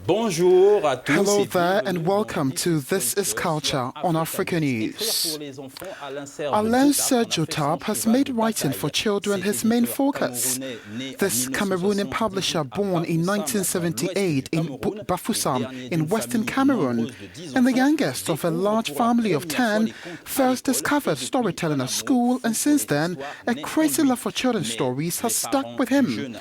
Bonjour à tous. Hello there and welcome to This is Culture on Africanews. Alain Serge Dzotap has made writing for children his main focus. This Cameroonian publisher, born in 1978 in Bafoussam in western Cameroon, and the youngest of a large family of 10, first discovered storytelling at school, and since then, a crazy love for children's stories has stuck with him.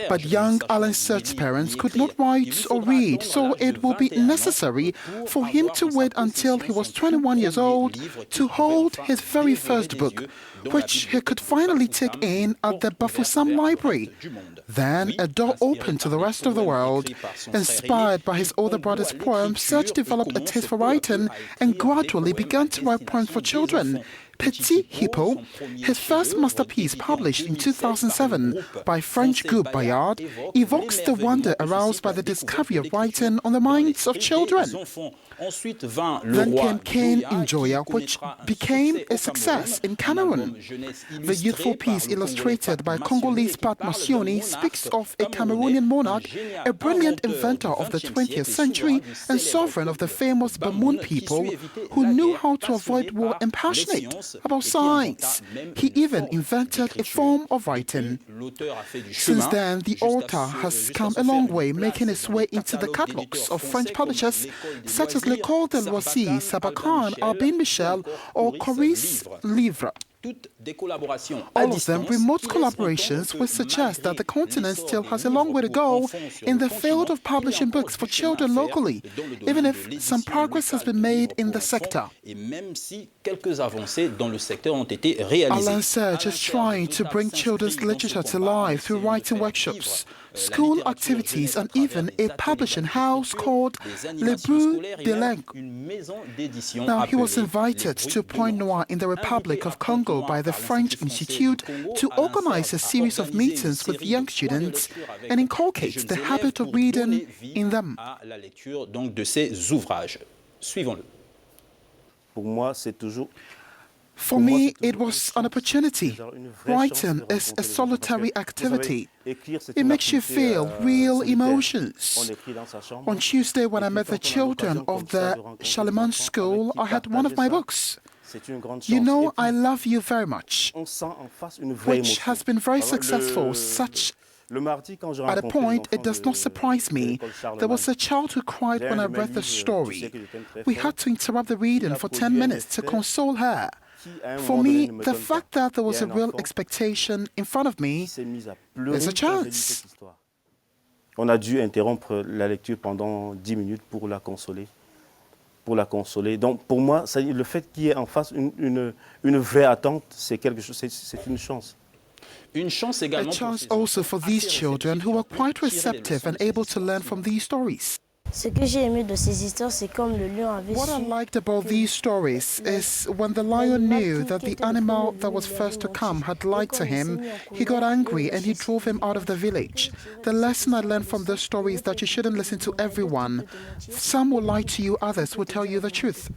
But young Alain Serge's parents could not write or read, so it will be necessary for him to wait until he was 21 years old to hold his very first book, which he could finally take in at the Baffoussam library. Then a door opened to the rest of the world. Inspired by his older brother's poems, Serge developed a taste for writing and gradually began to write poems for children. Petit Hippo, his first masterpiece published in 2007 by French group Bayard, evokes the wonder aroused by the discovery of writing on the minds of children. Then came Cane in Joya, which became a success in Cameroon. The youthful piece, illustrated by Congolese Pat Massioni, speaks of a Cameroonian monarch, a brilliant inventor of the 20th century and sovereign of the famous Bamoun people, who knew how to avoid war and passionate about science. He even invented a form of writing. Since then, the author has come a long way, making his way into the catalogs of French publishers such as L'École de Loisirs, Sabacan, Albin Michel, or Coris Livre. All of them remote collaborations which suggest that the continent still has a long way to go in the field of publishing books for children locally, even if some progress has been made in the sector. Alain Serge is trying to bring children's literature to life through writing workshops, school activities, and even a publishing house called Le Bout de Langue. Now, he was invited to Point Noir in the Republic of Congo by the French Institute to organize a series of meetings with young students and inculcate the habit of reading in them. For me, it was an opportunity. Writing is a solitary activity. It makes you feel real emotions. On Tuesday, when I met the children of the Charlemagne School, I had one of my books, You Know I Love You Very Much, which has been very successful. At a point, it does not surprise me. There was a child who cried when I read the story. We had to interrupt the reading for 10 minutes to console her. For me, the fact that there was a real expectation in front of me is a chance. On a dû interrompre la lecture pendant 10 minutes pour la consoler. Donc pour moi, le fait qu'il y ait en face une vraie attente, c'est quelque chose, c'est une chance. A chance also for these children who are quite receptive and able to learn from these stories. Ce que j'ai aimé de ces histoires, c'est comme le lion avait What I liked about these stories is when the lion knew that the animal that was first to come had lied to him, he got angry and he drove him out of the village. The lesson I learned from this story is that you shouldn't listen to everyone. Some will lie to you, others will tell you the truth.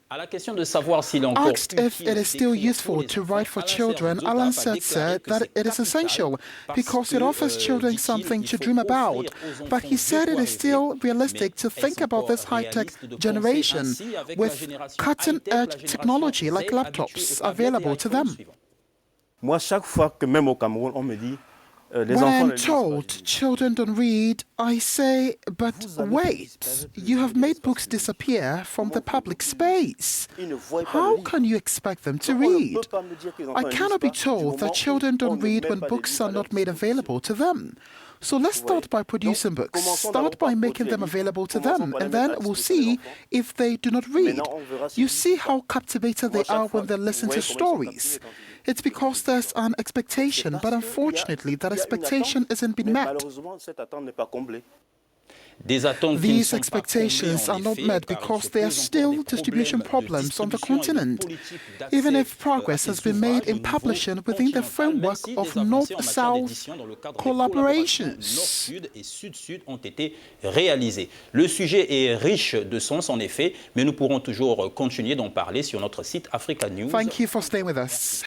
Asked if it is still useful to write for children, Alain Serge said that it is essential because it offers children something to dream about. But he said it is still realistic to think about this high-tech generation with cutting-edge technology like laptops available to them. Moi, chaque fois que même au Cameroun, on me dit when I'm told children don't read, I say, but wait, you have made books disappear from the public space. How can you expect them to read? I cannot be told that children don't read when books are not made available to them. So let's start by producing books, start by making them available to them, and then we'll see if they do not read. You see how captivated they are when they listen to stories. It's because there's an expectation, but unfortunately that expectation isn't being met. These expectations are not met because there are still distribution problems on the continent, even if progress has been made in publishing within the framework of North-South collaborations. Le sujet est riche de sens, en effet, mais nous pourrons toujours continuer d'en parler sur notre site Africanews. Thank you for staying with us.